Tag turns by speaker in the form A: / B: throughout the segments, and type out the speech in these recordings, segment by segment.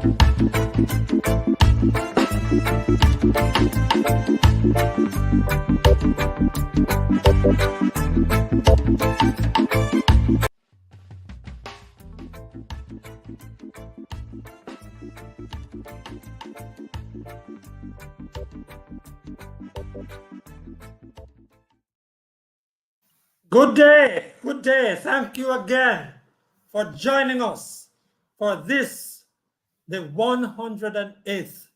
A: Good day, good day. Thank you again for joining us for this, the 108th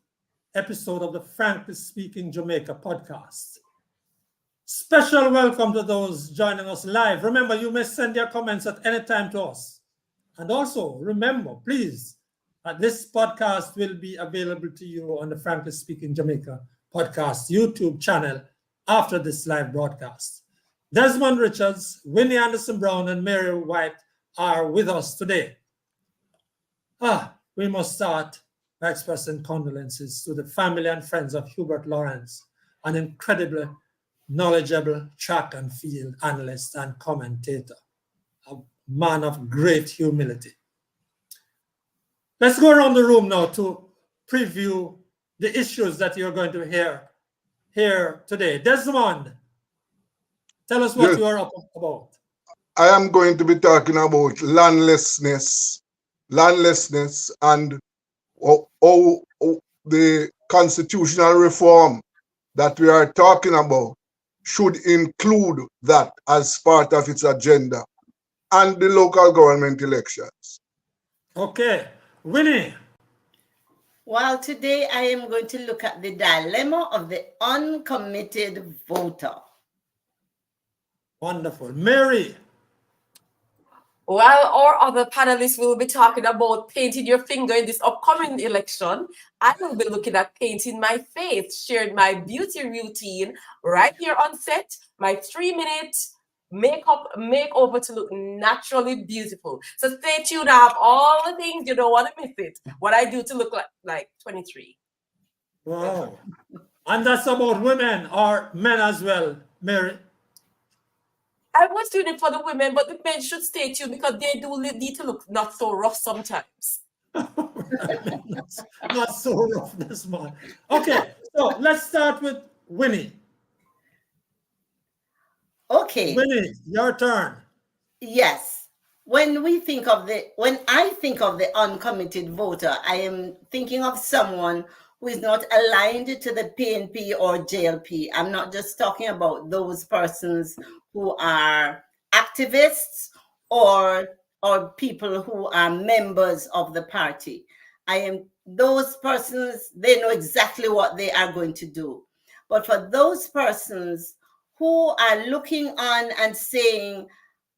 A: episode of the Frankly Speaking Jamaica podcast. Special welcome to those joining us live. Remember, you may send your comments at any time to us. And also, remember, please, that this podcast will be available to you on the Frankly Speaking Jamaica podcast YouTube channel after this live broadcast. Desmond Richards, Winnie Anderson Brown, and Mary White are with us today. We must start by expressing condolences to the family and friends of Hubert Lawrence, an incredibly knowledgeable track and field analyst and commentator, a man of great humility. Let's go around the room now to preview the issues that you're going to hear here today. Desmond, tell us what you are up about.
B: I am going to be talking about landlessness and how the constitutional reform that we are talking about should include that as part of its agenda, and the local government elections.
A: Okay. Winnie.
C: Well, today I am going to look at the dilemma of the uncommitted voter.
A: Wonderful. Mary.
D: While our other panelists will be talking about painting your finger in this upcoming election, I will be looking at painting my face, sharing my beauty routine right here on set, my 3-minute makeup makeover to look naturally beautiful. So stay tuned. I have all the things, you don't want to miss it. What I do to look like 23.
A: Wow. And that's about women or men as well, Mary.
D: I was doing it for the women, but the men should stay tuned because they do need to look not so rough sometimes.
A: Not so rough, this man. Okay, so let's start with Winnie.
C: Okay.
A: Winnie, your turn.
C: Yes. When I think of the uncommitted voter, I am thinking of someone who is not aligned to the PNP or JLP. I'm not just talking about those persons who are activists or people who are members of the party. Those persons, they know exactly what they are going to do. But for those persons who are looking on and saying,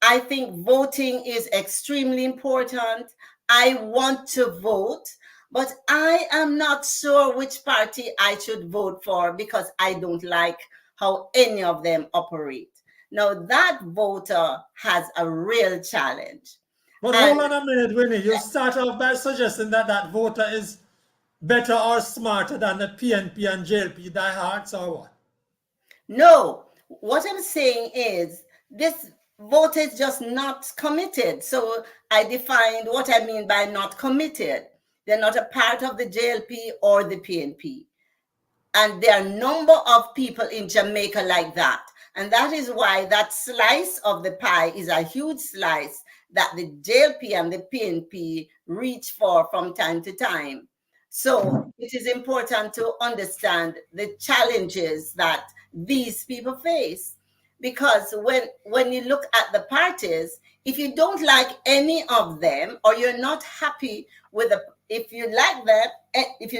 C: I think voting is extremely important, I want to vote, but I am not sure which party I should vote for because I don't like how any of them operate. Now that voter has a real challenge.
A: But hold on a minute, Winnie. You start off by suggesting that that voter is better or smarter than the PNP and JLP diehards or what?
C: No, what I'm saying is this voter is just not committed. So I defined what I mean by not committed. They're not a part of the JLP or the PNP. And there are a number of people in Jamaica like that. And that is why that slice of the pie is a huge slice that the JLP and the PNP reach for from time to time. So it is important to understand the challenges that these people face. Because when you look at the parties, if you don't like any of them, or you're not happy with if you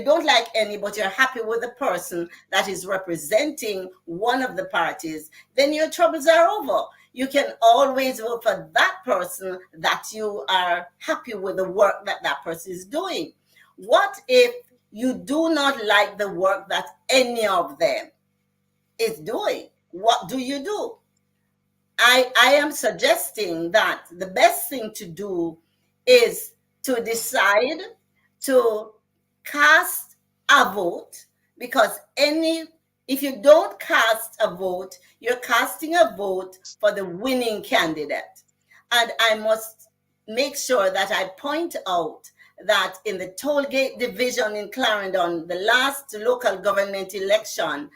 C: don't like any, but you're happy with the person that is representing one of the parties, then your troubles are over. You can always vote for that person that you are happy with the work that that person is doing. What if you do not like the work that any of them is doing? What do you do? I am suggesting that the best thing to do is to decide to cast a vote, because if you don't cast a vote, you're casting a vote for the winning candidate. And I must make sure that I point out that in the Tollgate division in Clarendon, the last local government election,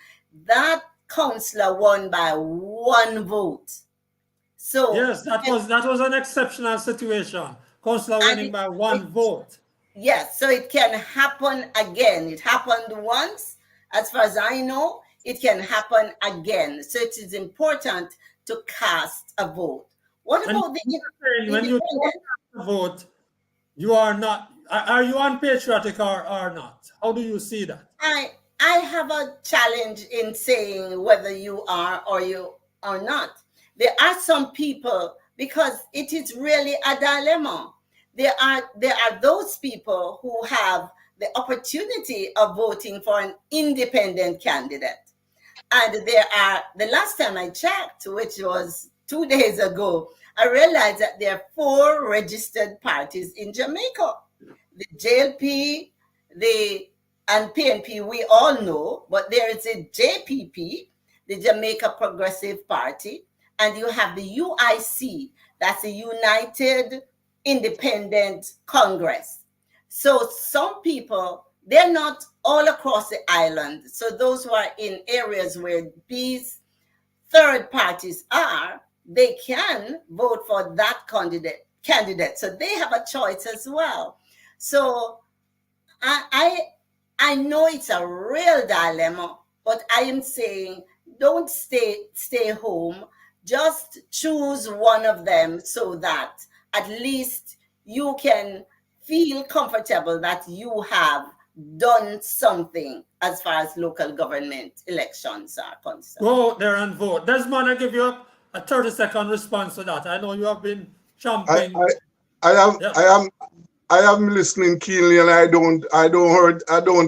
C: that councillor won by 1 vote. So
A: Yes, that was an exceptional situation. Councillor winning by 1 vote.
C: Yes, so it can happen again. It happened once, as far as I know. It can happen again. So it is important to cast a vote. What about the
A: when you vote, you are not? Are you unpatriotic or not? How do you see that?
C: I have a challenge in saying whether you are or you are not. There are some people, because it is really a dilemma. There are those people who have the opportunity of voting for an independent candidate. And there are, the last time I checked, which was 2 days ago, I realized that there are 4 registered parties in Jamaica. The JLP, and PNP, we all know, but there is a JPP, the Jamaica Progressive Party, and you have the UIC, that's the United Independent Congress. So some people, they're not all across the island. So those who are in areas where these third parties are, they can vote for that candidate. So they have a choice as well. So I know it's a real dilemma, but I am saying don't stay home. Just choose one of them so that at least you can feel comfortable that you have done something as far as local government elections are concerned.
A: Go out there and vote. Desmond, I give you a 30-second response to that. I know you have been jumping.
B: I am listening keenly, and I don't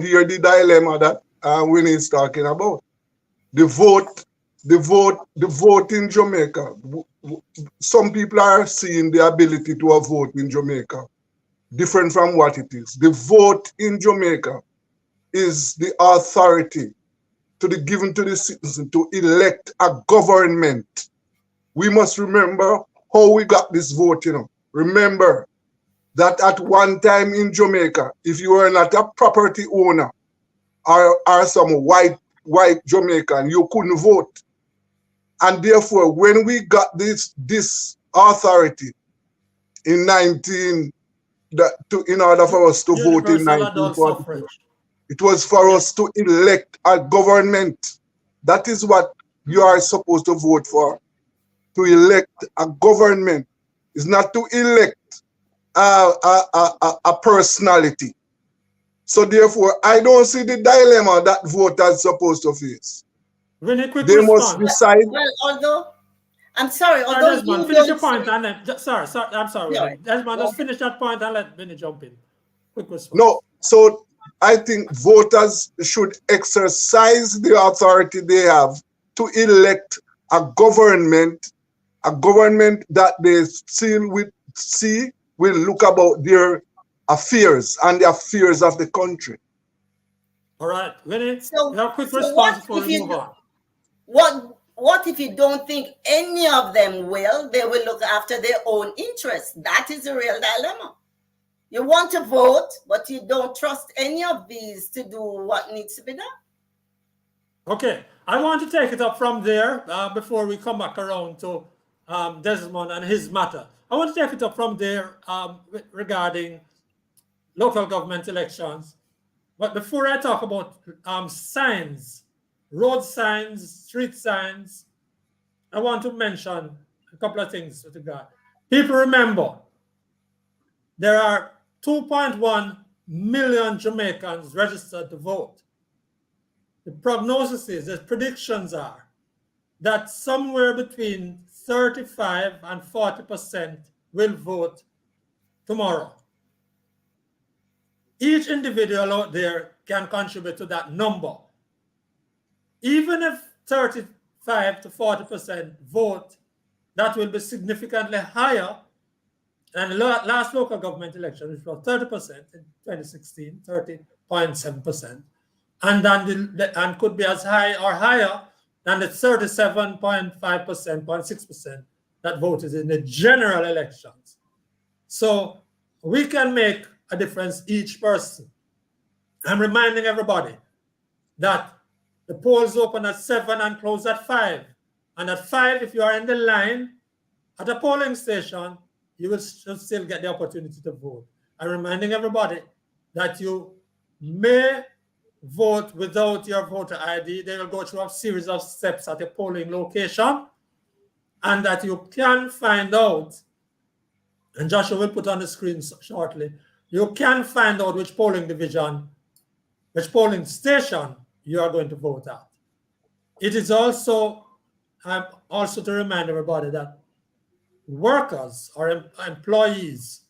B: hear the dilemma that Winnie is talking about. The vote in Jamaica. Some people are seeing the ability to vote in Jamaica different from what it is. The vote in Jamaica is the authority given to the citizen to elect a government. We must remember how we got this vote, Remember that at one time in Jamaica, if you were not a property owner or some white Jamaican, you couldn't vote. And therefore, when we got this authority in in order for us to vote in 1942, it was for us to elect a government. That is what you are supposed to vote for. To elect a government. It's not to elect a personality. So therefore, I don't see the dilemma that voters supposed to face.
A: Really quick
B: they
A: response.
B: must decide.
C: Well, although I'm sorry,
A: Desmond, finish your point and then sorry, I'm sorry.
C: Sorry.
A: Desmond, just finish that point and let Winnie jump in. Quick response.
B: No, so I think voters should exercise the authority they have to elect a government that they will look about their affairs and the affairs of the country.
A: All right, Winnie,
C: So-
A: you have a quick
C: so
A: response
C: what
A: before
C: if
A: we
C: you
A: move
C: do-
A: on.
C: What if you don't think any of them will? They will look after their own interests. That is a real dilemma. You want to vote, but you don't trust any of these to do what needs to be done.
A: Okay, I want to take it up from there before we come back around to Desmond and his matter. I want to take it up from there regarding local government elections. But before I talk about signs, road signs, street signs, I want to mention a couple of things with regard. People remember, there are 2.1 million Jamaicans registered to vote. The prognosis is, the predictions are, that somewhere between 35 and 40% will vote tomorrow. Each individual out there can contribute to that number. Even if 35 to 40% vote, that will be significantly higher than the last local government election, which was 30% in 2016, 30.7%, and and could be as high or higher than the 37.5%, 0.6% that voted in the general elections. So we can make a difference each person. I'm reminding everybody that the polls open at 7 and close at 5. And at 5, if you are in the line at a polling station, you will still get the opportunity to vote. I'm reminding everybody that you may vote without your voter ID. They will go through a series of steps at a polling location, and that you can find out, and Joshua will put on the screen shortly, you can find out which polling division, which polling station you are going to vote at. It is also to remind everybody that workers or employees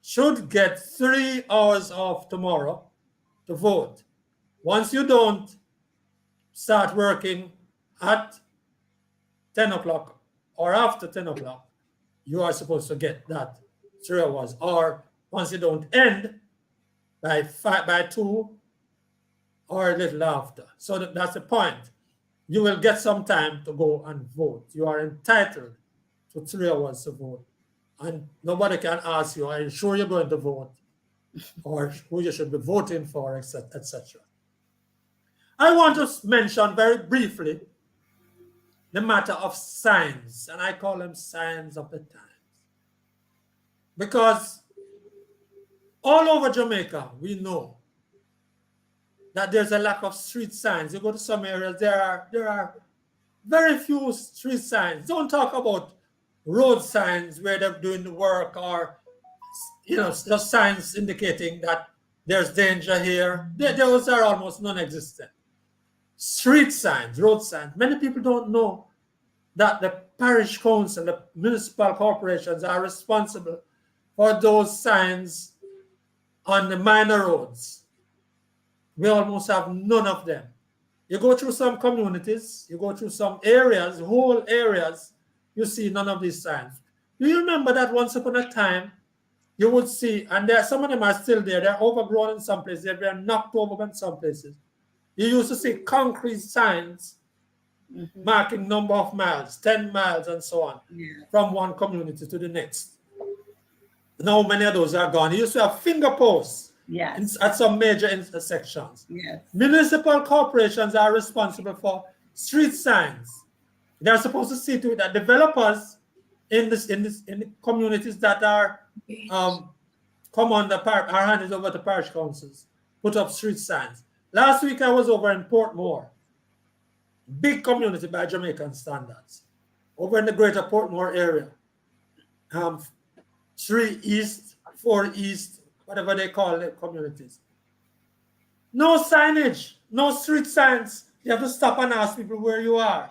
A: should get 3 hours off tomorrow to vote. Once you don't start working at 10 o'clock or after 10 o'clock, you are supposed to get that 3 hours. Or once you don't end by 2 or a little after. So that's the point. You will get some time to go and vote. You are entitled to 3 hours to vote. And nobody can ask you, are you sure you're going to vote? Or who you should be voting for, etc. I want to mention very briefly the matter of signs, and I call them signs of the times. Because all over Jamaica, we know that there's a lack of street signs. You go to some areas, there are very few street signs. Don't talk about road signs where they're doing the work, or just signs indicating that there's danger here. Those are almost non-existent. Street signs, road signs. Many people don't know that the parish council, the municipal corporations are responsible for those signs on the minor roads. We almost have none of them. You go through some communities, you go through some areas, whole areas, you see none of these signs. Do you remember that once upon a time, you would see, and some of them are still there, they're overgrown in some places, they're knocked over in some places. You used to see concrete signs marking number of miles, 10 miles and so on, from one community to the next. Now many of those are gone. You used to have finger posts at some major intersections. Municipal corporations are responsible for street signs. They're supposed to see to it that developers in the communities that are come under are handed over to parish councils put up street signs. Last week I was over in Portmore, big community by Jamaican standards, over in the greater Portmore area. 3 East, 4 East, whatever they call the communities. No signage, no street signs. You have to stop and ask people where you are.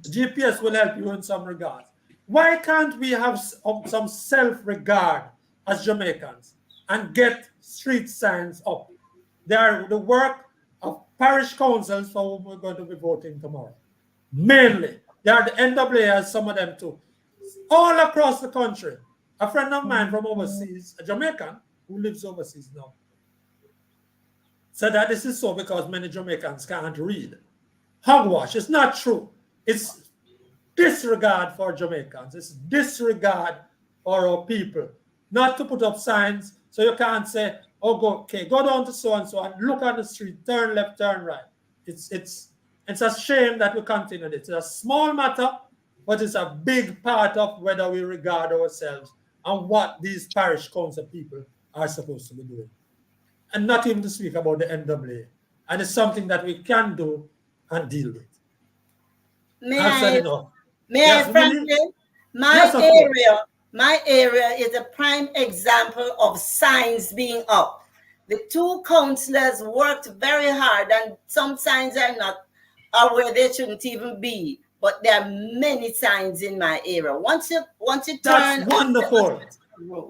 A: GPS will help you in some regards. Why can't we have some self-regard as Jamaicans and get street signs up? They are the work of parish councils for whom we're going to be voting tomorrow. Mainly. They are the NAAs, some of them too. All across the country. A friend of mine from overseas, a Jamaican who lives overseas now, said that this is so because many Jamaicans can't read. Hogwash. It's not true. It's disregard for Jamaicans. It's disregard for our people. Not to put up signs so you can't say, oh, go down to so and so and look at the street, turn left, turn right. It's a shame that we continue it. It's a small matter, but it's a big part of whether we regard ourselves and what these parish council people are supposed to be doing. And not even to speak about the NAA. And it's something that we can do and deal with.
C: May I, Franklin? My area is a prime example of signs being up. The 2 councillors worked very hard, and some signs are where they shouldn't even be. But there are many signs in my area. Once you turn,
A: that's wonderful.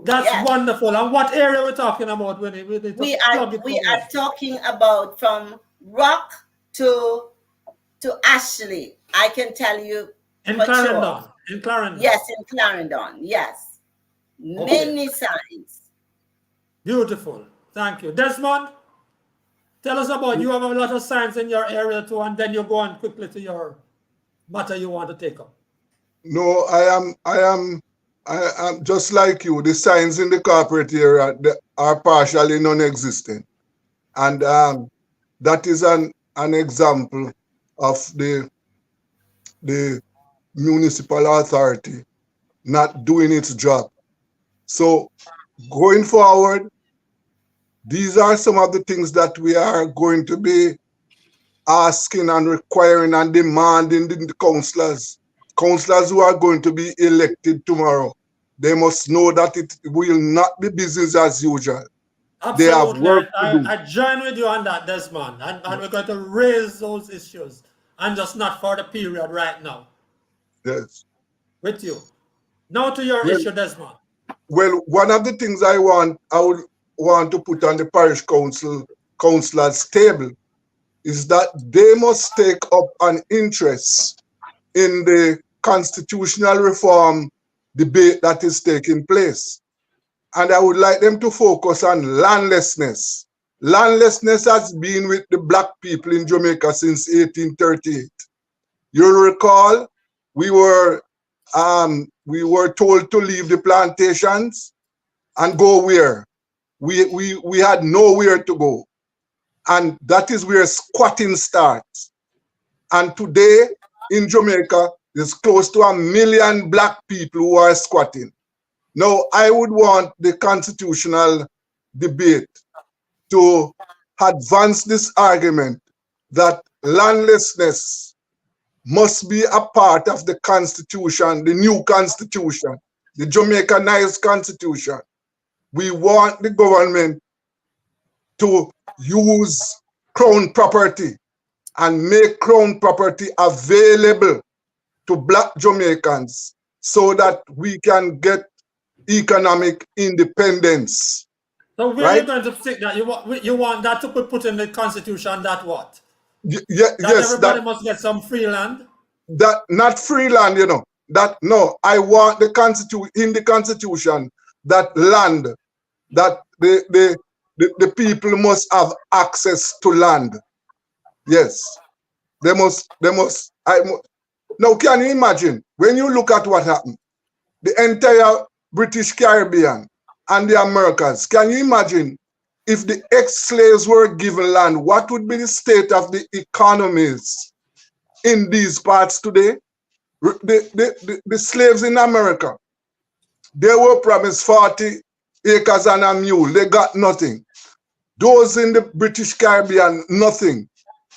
A: That's wonderful. And what area we're talking about, Winnie? We
C: are talking about from Rock to Ashley. I can tell you.
A: In Clarendon. Sure. In Clarendon.
C: Yes, in Clarendon. Yes. Okay. Many signs.
A: Beautiful. Thank you. Desmond, tell us about, you have a lot of signs in your area too, and then you go on quickly to your matter you want to take up.
B: No, I am I'm just like you. The signs in the corporate area are partially non-existent, and that is an example of the municipal authority not doing its job. So going forward, these are some of the things that we are going to be asking and requiring and demanding the councillors. Councillors who are going to be elected tomorrow, they must know that it will not be business as usual. They have
A: Absolutely.
B: work to do.
A: I join with you on that, Desmond. And we're going to raise those issues and just not for the period right now.
B: Yes.
A: With you. Now to your issue, Desmond.
B: Well, one of the things I would want to put on the parish councillors' table is that they must take up an interest in the constitutional reform debate that is taking place. And I would like them to focus on landlessness. Landlessness has been with the black people in Jamaica since 1838. You'll recall we were told to leave the plantations and go where? We had nowhere to go. And that is where squatting starts. And today in Jamaica, there's close to 1 million black people who are squatting. Now, I would want the constitutional debate to advance this argument that landlessness must be a part of the constitution, the new constitution, the Jamaicanized constitution. We want the government to use crown property and make crown property available to black Jamaicans so that we can get economic independence.
A: So where
B: right?
A: are you going to stick that? You want that to be put in the constitution that what?
B: Yes,
A: everybody must get some free land?
B: That not free land, you know. That no, I want the in the constitution that land, that the people must have access to land. Yes. They must now can you imagine when you look at what happened? The entire British Caribbean and the Americas. Can you imagine if the ex-slaves were given land, what would be the state of the economies in these parts today? The slaves in America, they were promised 40 acres and a mule. They got nothing. Those in the British Caribbean, nothing,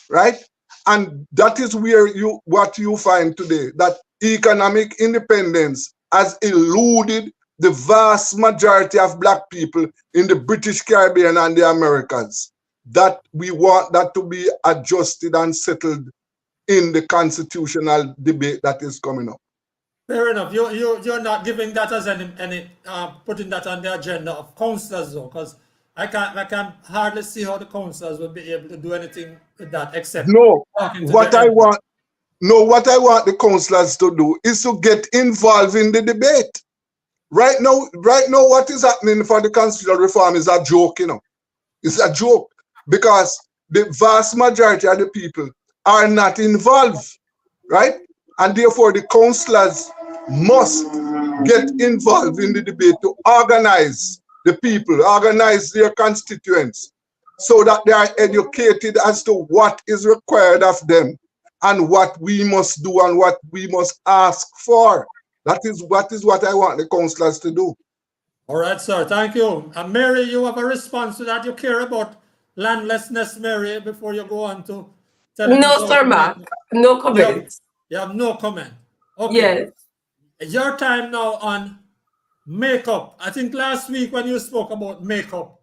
B: right? And that is where what you find today, that economic independence has eluded the vast majority of black people in the British Caribbean and the Americas. That we want that to be adjusted and settled in the constitutional debate that is coming up.
A: Fair enough. You're not giving that as any putting that on the agenda of councillors though, because I can hardly see how the councillors will be able to do anything with that except
B: what I want the councillors to do is to get involved in the debate. Right now, what is happening for the constitutional reform is a joke, you know. It's a joke because the vast majority of the people are not involved, right? And therefore, the councillors must get involved in the debate to organize the people, organize their constituents, so that they are educated as to what is required of them and what we must do and what we must ask for. That is what I want the councillors to do.
A: All right, sir. Thank you. And Mary, you have a response to that? You care about landlessness, Mary, before you go on to tell us?
D: No, sir, Mark. No comment.
A: You have no comment. Okay.
D: Yes.
A: Your time now on makeup. I think last week when you spoke about makeup,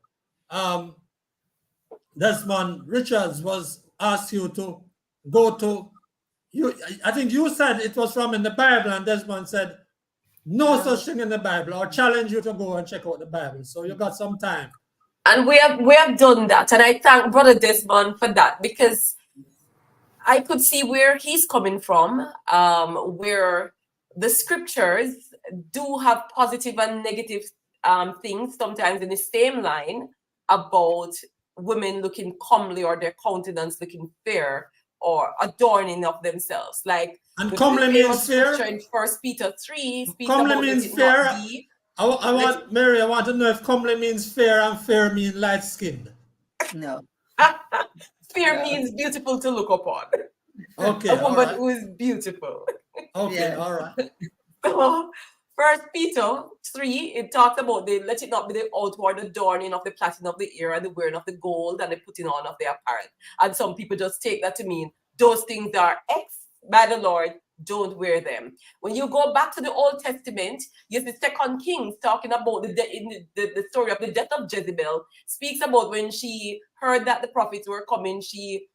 A: Desmond Richards was asked you to go to I think you said it was from in the Bible, and Desmond said no such thing in the Bible, or challenge you to go and check out the Bible. So you got some time.
D: And we have done that, and I thank Brother Desmond for that, because I could see where he's coming from, where the scriptures do have positive and negative things sometimes in the same line about women looking comely or their countenance looking fair or adorning of themselves. Like
A: And
D: the
A: comely means
D: famous
A: fair?
D: scripture in 1 Peter 3 speaks
A: Comely
D: about
A: means
D: it
A: fair.
D: not be.
A: I want, Mary, I want to know if comely means fair and fair means light skinned.
C: No.
D: Fair
C: No.
D: means beautiful to look upon.
A: Okay,
D: A
A: all
D: woman
A: right.
D: who is beautiful.
A: Okay,
C: Yes.
A: all right.
D: So, 1 Peter 3, it talks about let it not be the outward adorning of the plaiting of the ear and the wearing of the gold and the putting on of the apparel. And some people just take that to mean those things are X by the Lord, don't wear them. When you go back to the Old Testament, you see 2 Kings talking about the story of the death of Jezebel, speaks about when she heard that the prophets were coming, she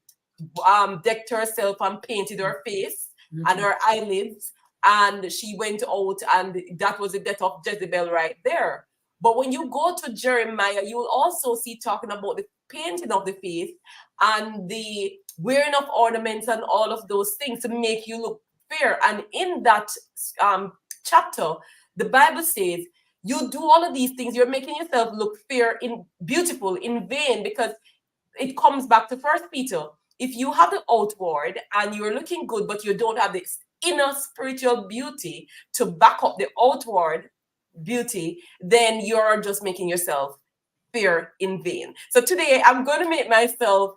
D: decked herself and painted her face and her eyelids, and she went out, and that was the death of Jezebel right there. But when you go to Jeremiah, you will also see talking about the painting of the face and the wearing of ornaments and all of those things to make you look fair. And in that chapter, the Bible says you do all of these things, you're making yourself look fair, beautiful, in vain, because it comes back to 1 Peter. If you have the outward and you're looking good, but you don't have this inner spiritual beauty to back up the outward beauty, then you're just making yourself fair in vain. So today I'm going to make myself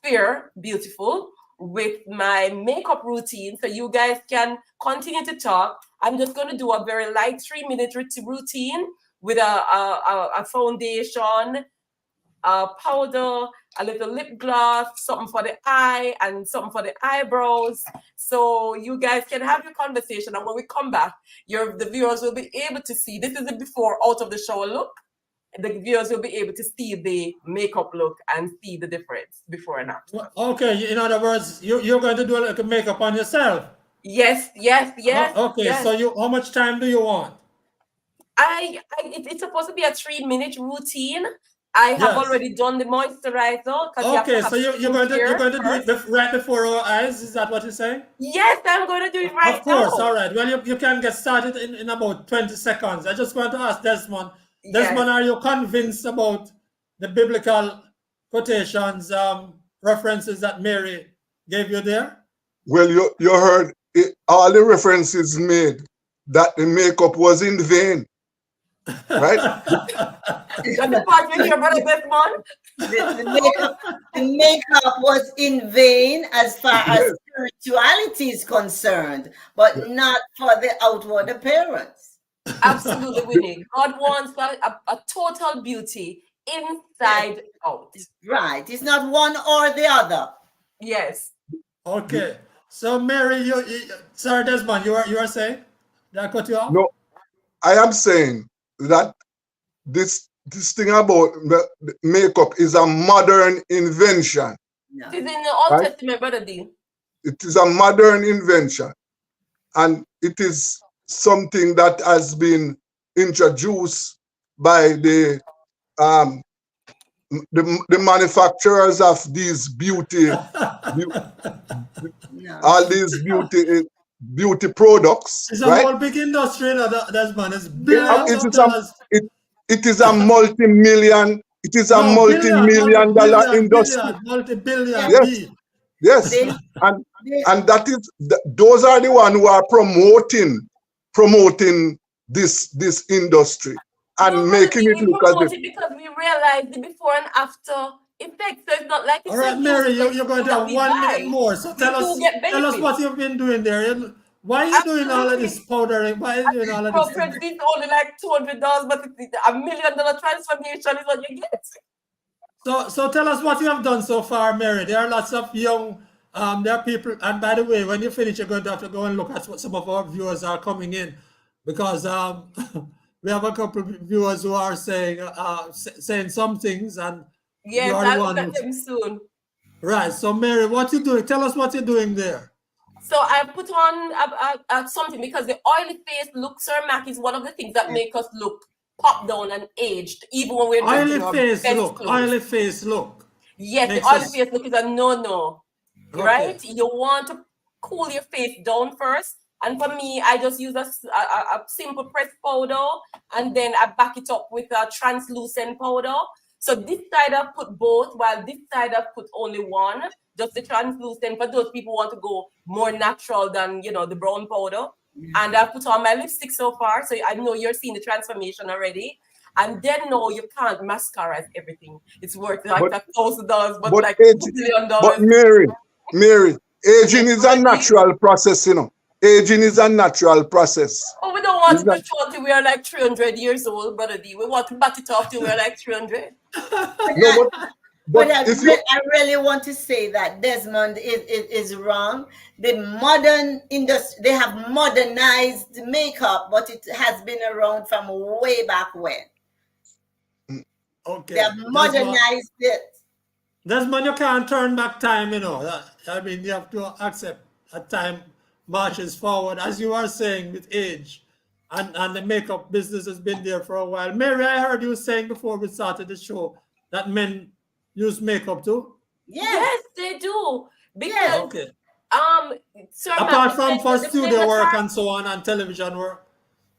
D: fair, beautiful, with my makeup routine, so you guys can continue to talk. I'm just going to do a very light 3-minute routine with a foundation, powder, a little lip gloss, something for the eye, and something for the eyebrows. So you guys can have your conversation, and when we come back, the viewers will be able to see. This is the before out of the shower look. The viewers will be able to see the makeup look and see the difference before and after.
A: Okay, in other words, you're going to do like a makeup on yourself.
D: Yes.
A: Okay,
D: yes.
A: so how much time do you want?
D: It's supposed to be a 3-minute routine. I have
A: Yes.
D: already done the moisturizer.
A: Okay, so you're going to do it
D: first.
A: right before our eyes. Is that what you're saying?
D: Yes, I'm going to do it right
A: Of course.
D: now.
A: All right. Well, you can get started in about 20 seconds. I just want to ask Desmond.
D: Yes.
A: Desmond, are you convinced about the biblical quotations, references that Mary gave you there?
B: Well, you heard it, all the references made that the makeup was in vain, right?
D: That's the part you hear, Brother Desmond.
C: The makeup was in vain as far as spirituality is concerned, but not for the outward appearance.
D: Absolutely, Winnie. God wants a total beauty inside out.
C: Right. It's not one or the other.
D: Yes.
A: Okay. So Mary, sorry, Desmond, you are saying? Did I cut you off?
B: No, I am saying that this thing about makeup is a modern invention.
C: No.
D: It is in the Old Testament, Brother D.
B: It is a modern invention, and it is something that has been introduced by the manufacturers of these all these beauty products.
A: It's a whole big industry, Desmond. It's billions of dollars.
B: It is a multi-million. It is a multi-million dollar industry.
A: Multi-billion.
B: Yes, and that is those are the ones who are promoting this industry and making it look as if.
D: Because we realize the before and after effects. So it's not like it's
A: all right, Mary, you're going to have 1 minute more. So tell us what you've been doing there. Why are you doing all of this powdering? Why are you doing all of this?
D: It's only like $200, but $1 million transformation is what you get.
A: So tell us what you have done so far, Mary. There are lots of young, there are people, and by the way, when you finish, you're going to have to go and look at what some of our viewers are coming in, because we have a couple of viewers who are saying some things, and
D: yes, I'll look at them soon.
A: Right. So Mary, what you doing? Tell us what you're doing there.
D: So I put on something, because the oily face look, Sir Mac, is one of the things that make us look popped down and aged, even when we're
A: oily face look.
D: Yes, the oily face look is a no-no, right? You want to cool your face down first, and for me, I just use a simple pressed powder, and then I back it up with a translucent powder. So this side I've put both, while this side I've put only one, just the translucent for those people who want to go more natural than, you know, the brown powder. And I've put on my lipstick so far, so I know you're seeing the transformation already. And then no, you can't mascara everything. It's worth like $1,000, but like $2 billion.
B: But Mary, aging is a natural process, you know. Aging is a natural process.
D: Oh, we don't want to show till we are like 300 years old, Brother D. We want to bat it off till we're like 300.
B: No,
C: but I really want to say that Desmond is wrong. The modern industry, they have modernized makeup, but it has been around from way back when.
A: Okay.
C: They have modernized it.
A: Desmond, you can't turn back time, you know. I mean, you have to accept that time marches forward, as you are saying, with age. And the makeup business has been there for a while. Mary, I heard you saying before we started the show that men use makeup too?
D: Yes, they do. Because Sir
A: apart from for studio work and so on and television work.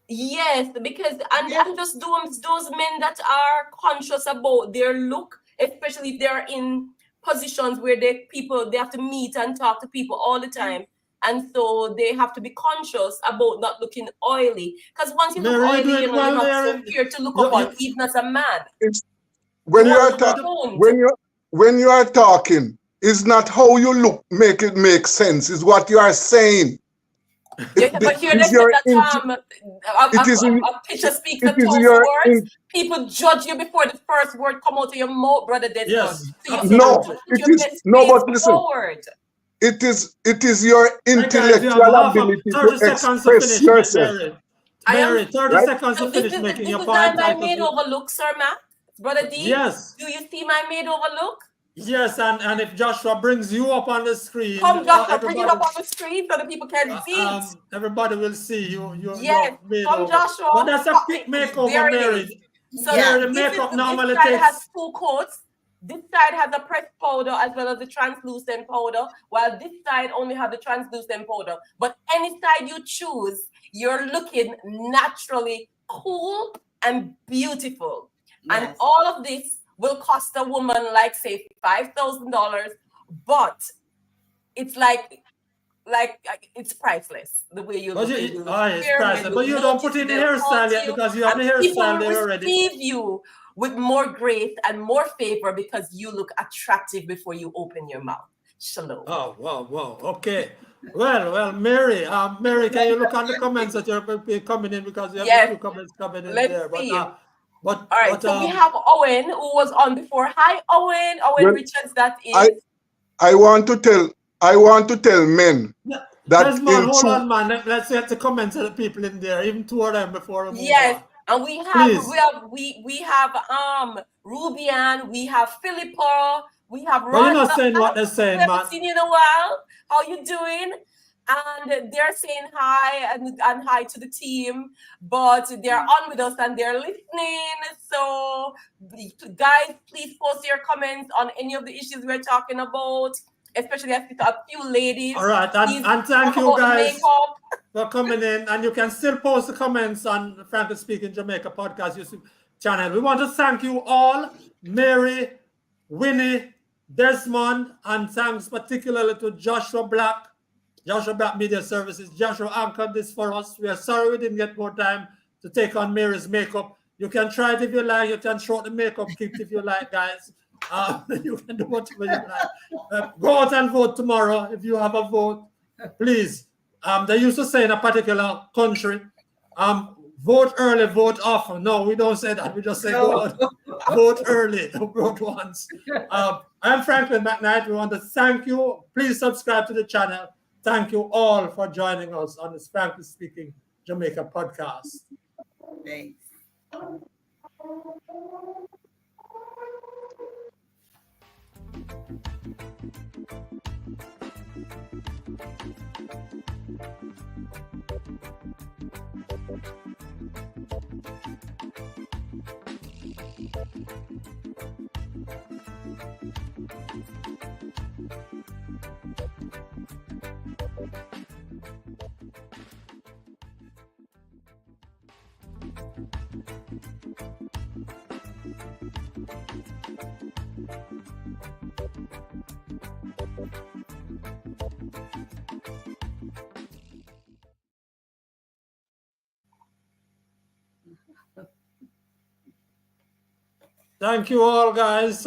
D: Yes, because and just those men that are conscious about their look, especially if they're in positions where they have to meet and talk to people all the time. And so they have to be conscious about not looking oily. Because once you look oily, you know, you have to fear to look upon, even as a man.
B: When you are talking, it's not how you look make it make sense. It's what you are saying.
D: But here they said that a picture speaks a thousand words. People judge you before the first word come out of your mouth, Brother Desmond.
A: Yes.
B: So but listen. It is your intellectual ability to express yourself.
A: Mary, 30 seconds to finish making your point.
D: This is my made over look, Sir Matt. Brother D,
A: yes.
D: Do you see my made over look?
A: Yes, and if Joshua brings you up on the screen,
D: come Joshua, bring it up on the screen so the people can see it.
A: Everybody will see you.
D: Yes, come Joshua.
A: But that's a quick makeover, Mary.
D: So
A: the makeup normally
D: this side
A: takes.
D: has 2 coats. This side has a pressed powder as well as the translucent powder, while this side only has the translucent powder. But any side you choose, you're looking naturally cool and beautiful. Yes. And all of this will cost a woman like say $5,000, but it's like it's priceless the way you look.
A: It's priceless, but you don't put in the hairstyle yet because you have the hairstyle there already.
D: People receive you with more grace and more favor because you look attractive before you open your mouth. Shalom.
A: Oh, wow. Okay. Well, Mary, can you look on the comments that you're coming in because you have a few comments coming in there.
D: See.
A: But
D: all right, so we have Owen who was on before. Hi, Owen. Owen Richards, that is.
B: I want to tell men that
A: Desmond, hold on, man. Let's get the comments of the people in there, even 2 of them before we move on.
D: And we have Rubian, we have Philippa, we have Ron.
A: But you're not saying what they're saying, man.
D: Haven't seen you in a while. How you doing? And they're saying hi and hi to the team, but they're on with us and they're listening. So guys, please post your comments on any of the issues we're talking about, especially a few ladies.
A: All right, and thank you guys for coming in. And you can still post the comments on the Frankly Speaking Jamaica podcast YouTube channel. We want to thank you all, Mary, Winnie, Desmond, and thanks particularly to Joshua Black Media Services. Joshua anchored this for us. We are sorry we didn't get more time to take on Mary's makeup. You can try it if you like. You can short the makeup kit if you like, guys. You can do whatever you like. Go out and vote tomorrow if you have a vote. Please. They used to say in a particular country, vote early, vote often. No, we don't say that. We just say go out, vote early, vote once. I'm Franklin McKnight. We want to thank you. Please subscribe to the channel. Thank you all for joining us on this Frankly Speaking Jamaica podcast.
C: Thanks.
A: Thank you all, guys.